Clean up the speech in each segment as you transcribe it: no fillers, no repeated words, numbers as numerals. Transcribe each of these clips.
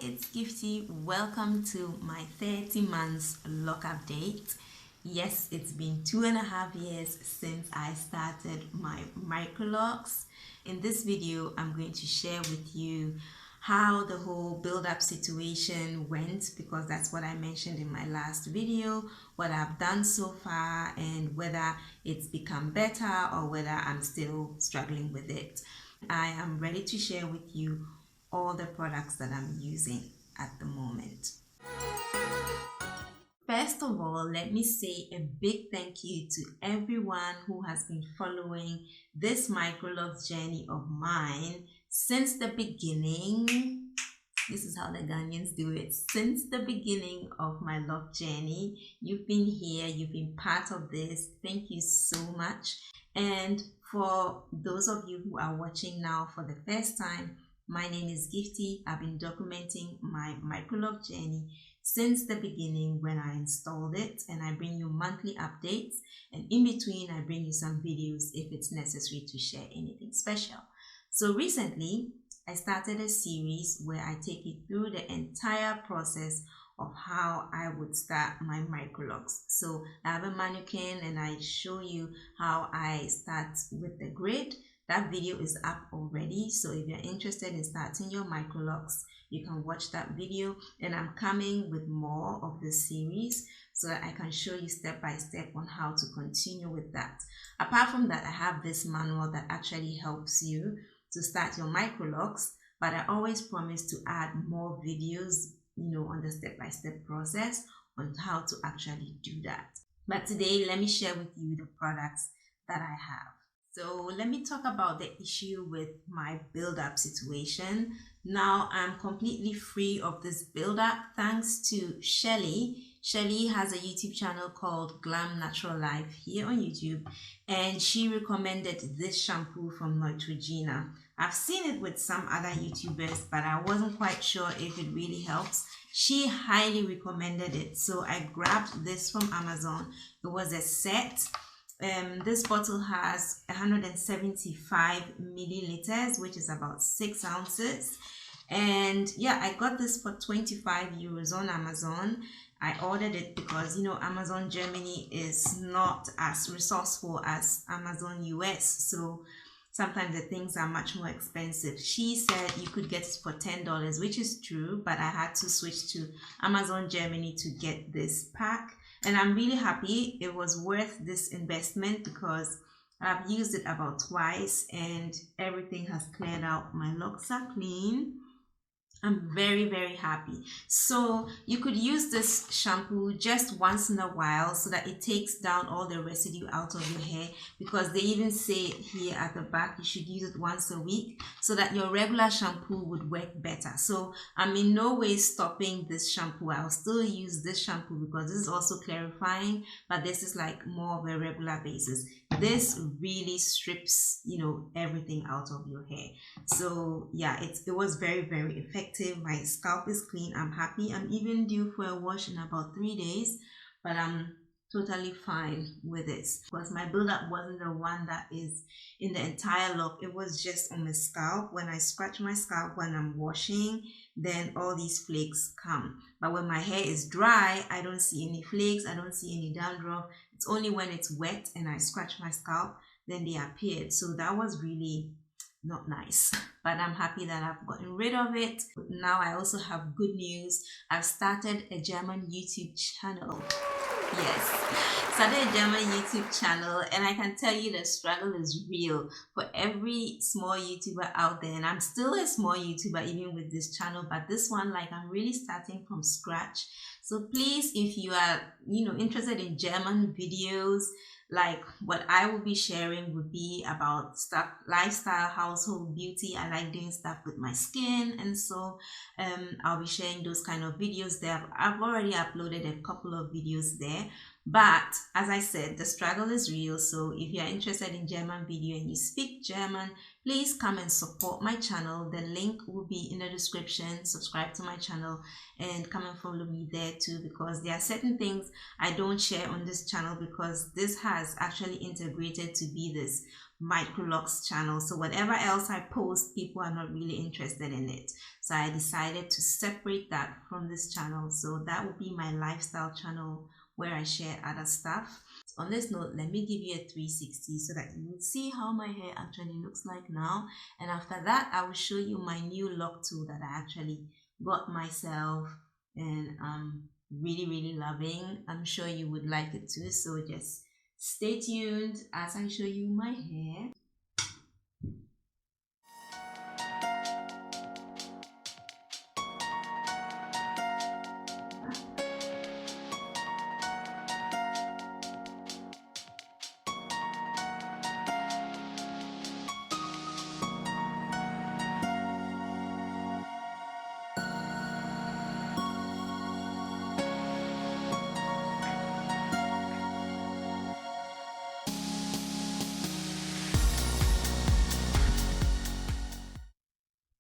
it's Gifty. Welcome to my 30 months lock update. Yes, it's been 2.5 years since I started my Microlocs. In this video, I'm going to share with you how the whole build-up situation went, because that's what I mentioned in my last video, what I've done so far and whether it's become better or whether I'm still struggling with it. I am ready to share with you all the products that I'm using at the moment. First of all, let me say a big thank you to everyone who has been following this Microlocs journey of mine since the beginning. This is how the Ghanaians do it. Since the beginning of my love journey, you've been here, you've been part of this. Thank you so much. And for those of you who are watching now for the first time, my name is Gifty. I've been documenting my Microlocs journey since the beginning when I installed it, and I bring you monthly updates, and in between I bring you some videos if it's necessary to share anything special. So recently I started a series where I take you through the entire process of how I would start my Microlocs. So I have a mannequin and I show you how I start with the grid. That video is up already, so if you're interested in starting your Microlocs, you can watch that video, and I'm coming with more of the series so that I can show you step by step on how to continue with that. Apart from that, I have this manual that actually helps you to start your Microlocs, but I always promise to add more videos, on the step-by-step process on how to actually do that. But today, let me share with you the products that I have. So let me talk about the issue with my build-up situation. Now I'm completely free of this build-up thanks to Shelly. Shelly has a YouTube channel called Glam Natural Life here on YouTube, and she recommended this shampoo from Neutrogena. I've seen it with some other YouTubers, but I wasn't quite sure if it really helps. She highly recommended it, so I grabbed this from Amazon. It was a set. This bottle has 175 milliliters, which is about 6 ounces. And yeah, I got this for 25 euros on Amazon. I ordered it because, Amazon Germany is not as resourceful as Amazon US. So sometimes the things are much more expensive. She said you could get it for $10, which is true, but I had to switch to Amazon Germany to get this pack. And I'm really happy. It was worth this investment because I've used it about twice and everything has cleared out. My locks are clean. I'm very, very happy. So you could use this shampoo just once in a while so that it takes down all the residue out of your hair, because they even say here at the back you should use it once a week so that your regular shampoo would work better. So I'm in no way stopping this shampoo. I'll still use this shampoo because this is also clarifying, but this is like more of a regular basis. This really strips, everything out of your hair. So yeah, it was very, very effective. My scalp is clean. I'm happy. I'm even due for a wash in about 3 days, but I'm totally fine with it because my buildup wasn't the one that is in the entire lock. It was just on my scalp. When I scratch my scalp when I'm washing, then all these flakes come. But when my hair is dry, I don't see any flakes. I don't see any dandruff. It's only when it's wet and I scratch my scalp, then they appeared. So that was really not nice, but I'm happy that I've gotten rid of it. Now I also have good news. I've started a German YouTube channel. Yes, started a German YouTube channel, and I can tell you the struggle is real for every small YouTuber out there, and I'm still a small YouTuber even with this channel, but this one, I'm really starting from scratch. So please, if you are interested in German videos, what I will be sharing would be about stuff, lifestyle, household, beauty. I like doing stuff with my skin, and so I'll be sharing those kind of videos there. I've already uploaded a couple of videos there, but as I said, the struggle is real. So if you're interested in German video and you speak German, please come and support my channel. The link will be in the description. Subscribe to my channel and come and follow me there too, because there are certain things I don't share on this channel because this has actually integrated to be this Microlocs channel. So whatever else I post, people are not really interested in it. So I decided to separate that from this channel. So that will be my lifestyle channel where I share other stuff. So on this note, let me give you a 360 so that you will see how my hair actually looks like now. And after that, I will show you my new lock tool that I actually got myself, and I'm really loving. I'm sure you would like it too. So just stay tuned as I show you my hair.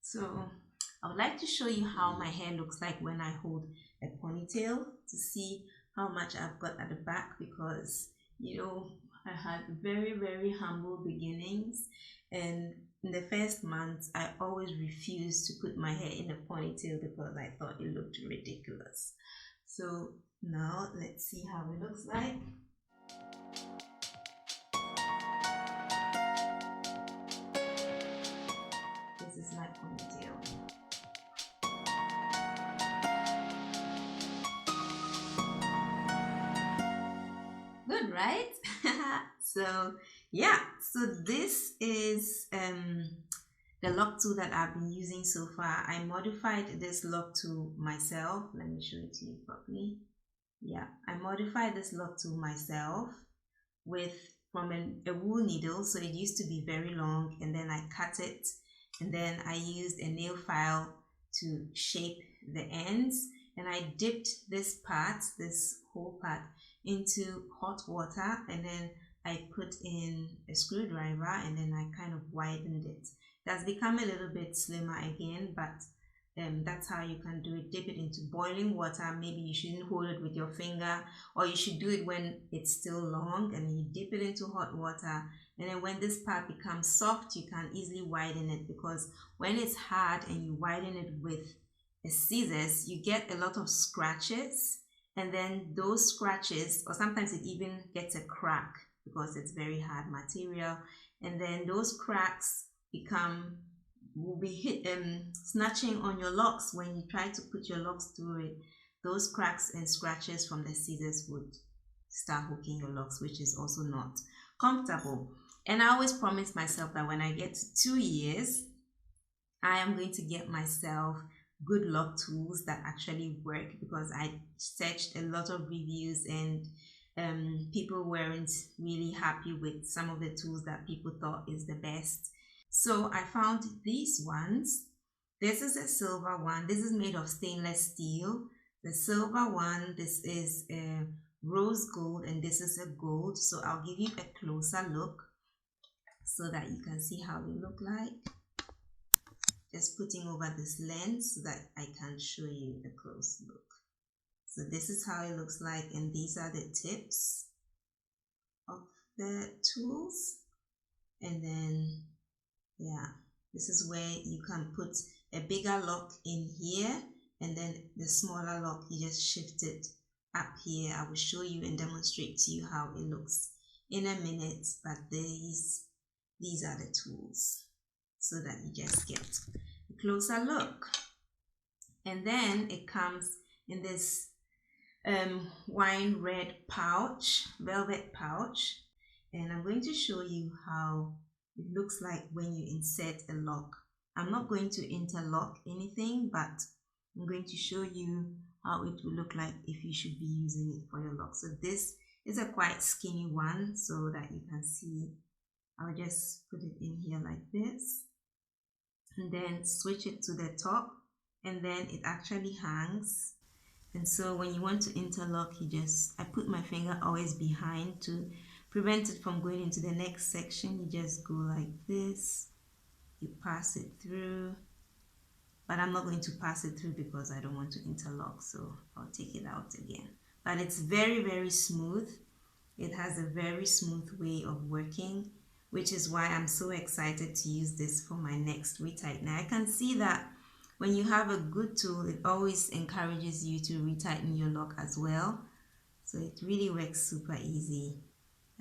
So I would like to show you how my hair looks like when I hold a ponytail, to see how much I've got at the back, because you know I had very humble beginnings, and in the first month I always refused to put my hair in a ponytail because I thought it looked ridiculous. So now let's see how it looks like. This is my ponytail. Good, right? So yeah, so this is the lock tool that I've been using so far. I modified this lock tool myself. Let me show it to you properly. Yeah, I modified this lock tool myself from a wool needle. So it used to be very long, and then I cut it, and then I used a nail file to shape the ends, and I dipped this whole part into hot water, and then I put in a screwdriver, and then I kind of widened it. It has become a little bit slimmer again, but that's how you can do it. Dip it into boiling water. Maybe you shouldn't hold it with your finger, or you should do it when it's still long, and you dip it into hot water, and then when this part becomes soft, you can easily widen it, because when it's hard and you widen it with a scissors, you get a lot of scratches, and then those scratches, or sometimes it even gets a crack because it's very hard material, and then those cracks will be snatching on your locks. When you try to put your locks through it, those cracks and scratches from the scissors would start hooking your locks, which is also not comfortable. And I always promise myself that when I get to 2 years, I am going to get myself good lock tools that actually work, because I searched a lot of reviews, and people weren't really happy with some of the tools that people thought is the best. So I found these ones. This is a silver one. This is made of stainless steel. The silver one, this is a rose gold, and this is a gold. So I'll give you a closer look so that you can see how they look like. Just putting over this lens so that I can show you a close look. So this is how it looks like, and these are the tips of the tools. And then yeah, this is where you can put a bigger lock in here, and then the smaller lock, you just shift it up here. I will show you and demonstrate to you how it looks in a minute, but these are the tools, so that you just get a closer look. And then it comes in this wine red pouch, velvet pouch, and I'm going to show you how it looks like when you insert a lock. I'm not going to interlock anything, but I'm going to show you how it will look like if you should be using it for your lock. So this is a quite skinny one, so that you can see. I'll just put it in here like this, and then switch it to the top, and then it actually hangs. And so when you want to interlock, I put my finger always behind to prevent it from going into the next section. You just go like this, you pass it through, but I'm not going to pass it through because I don't want to interlock, so I'll take it out again. But it's very smooth. It has a very smooth way of working. which is why I'm so excited to use this for my next retightener. I can see that when you have a good tool, it always encourages you to retighten your lock as well. So it really works super easy,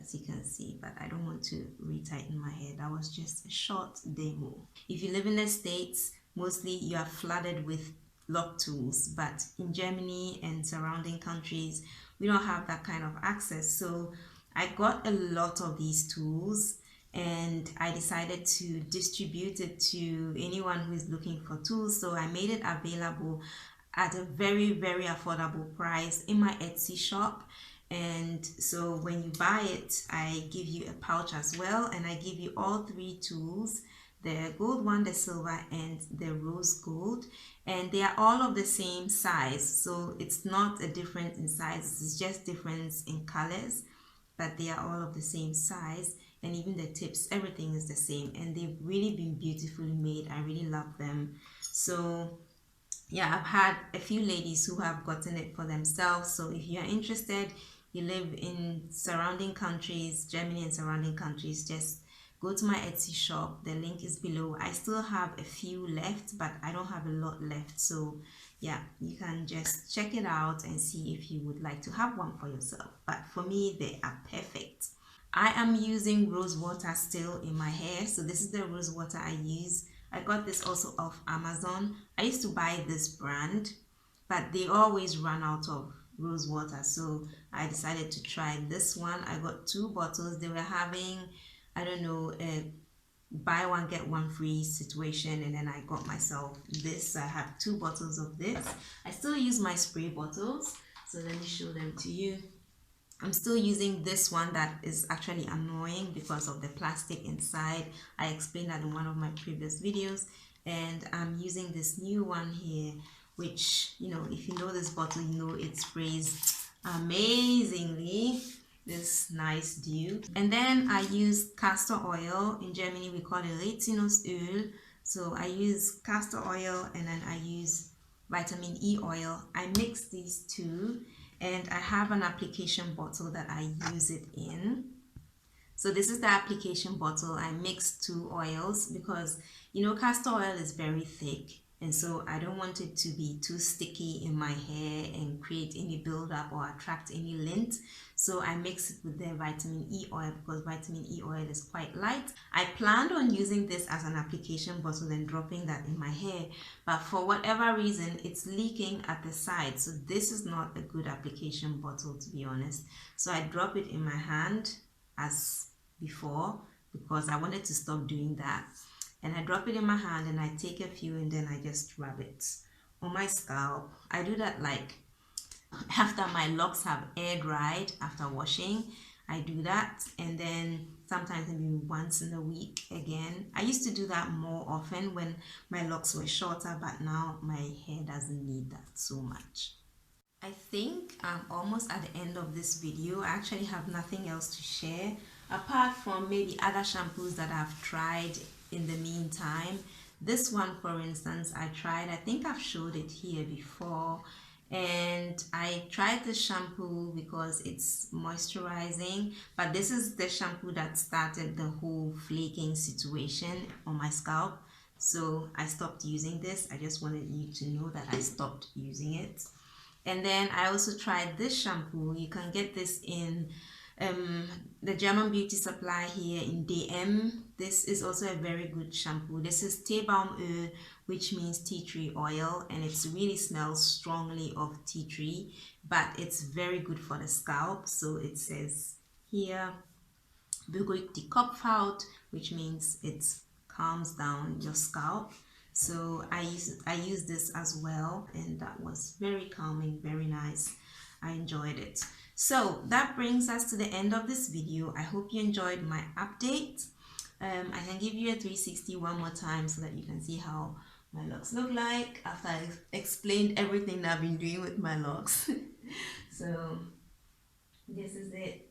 as you can see, but I don't want to retighten my hair. That was just a short demo. If you live in the States, mostly you are flooded with lock tools, but in Germany and surrounding countries, we don't have that kind of access. So I got a lot of these tools and I decided to distribute it to anyone who is looking for tools. So I made it available at a very, very affordable price in my Etsy shop. And so when you buy it, I give you a pouch as well, and I give you all three tools, the gold one, the silver, and the rose gold, and they are all of the same size. So it's not a difference in size, it's just difference in colors, but they are all of the same size, and even the tips, everything is the same, and they've really been beautifully made. I really love them. So yeah, I've had a few ladies who have gotten it for themselves. So if you're interested, you live in surrounding countries, Germany and surrounding countries, just go to my Etsy shop. The link is below. I still have a few left, but I don't have a lot left. So yeah, you can just check it out and see if you would like to have one for yourself. But for me, they are perfect. I am using rose water still in my hair. So this is the rose water I use. I got this also off Amazon. I used to buy this brand, but they always run out of rose water. So I decided to try this one. I got 2 bottles. They were having, I don't know, a buy one get one free situation, and then I got myself this. I have 2 bottles of this. I still use my spray bottles. So let me show them to you. I'm still using this one that is actually annoying because of the plastic inside. I explained that in one of my previous videos. And I'm using this new one here, which, you know, if you know this bottle, you know it sprays amazingly. This nice dew. And then I use castor oil. In Germany, we call it Rizinusöl. So I use castor oil and then I use vitamin E oil. I mix these two. And I have an application bottle that I use it in. So this is the application bottle. I mix 2 oils because, you know, castor oil is very thick. And so I don't want it to be too sticky in my hair and create any buildup or attract any lint. So I mix it with the vitamin E oil because vitamin E oil is quite light. I planned on using this as an application bottle and dropping that in my hair, but for whatever reason, it's leaking at the side. So this is not a good application bottle, to be honest. So I drop it in my hand as before because I wanted to stop doing that. And I drop it in my hand and I take a few and then I just rub it on my scalp. I do that like after my locks have air dried after washing. I do that, and then sometimes maybe once in a week again. I used to do that more often when my locks were shorter, but now my hair doesn't need that so much. I think I'm almost at the end of this video. I actually have nothing else to share apart from maybe other shampoos that I've tried in the meantime. This one, for instance, I tried. I think I've showed it here before, and I tried the shampoo because it's moisturizing, but this is the shampoo that started the whole flaking situation on my scalp. So I stopped using this. I just wanted you to know that I stopped using it. And then I also tried this shampoo. You can get this in the German beauty supply here in DM. This is also a very good shampoo. This is Teebaumöl, which means tea tree oil, and it really smells strongly of tea tree, but it's very good for the scalp. So it says here, beruhigt die Kopfhaut, which means it calms down your scalp. So I use this as well, and that was very calming, very nice. I enjoyed it. So that brings us to the end of this video. I hope you enjoyed my update. I can give you a 360 one more time so that you can see how my locks look like after I explained everything that I've been doing with my locks. So this is it.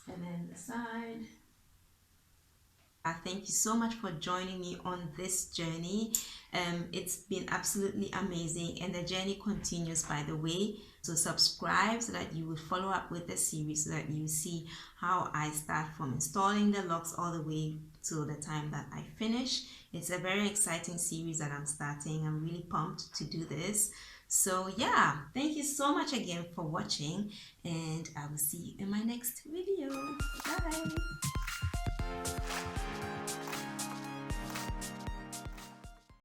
And then the side. Thank you so much for joining me on this journey. It's been absolutely amazing, and the journey continues, by the way. So subscribe so that you will follow up with the series, so that you see how I start from installing the locks all the way to the time that I finish. It's a very exciting series that I'm starting. I'm really pumped to do this. So yeah, thank you so much again for watching, and I will see you in my next video. Bye.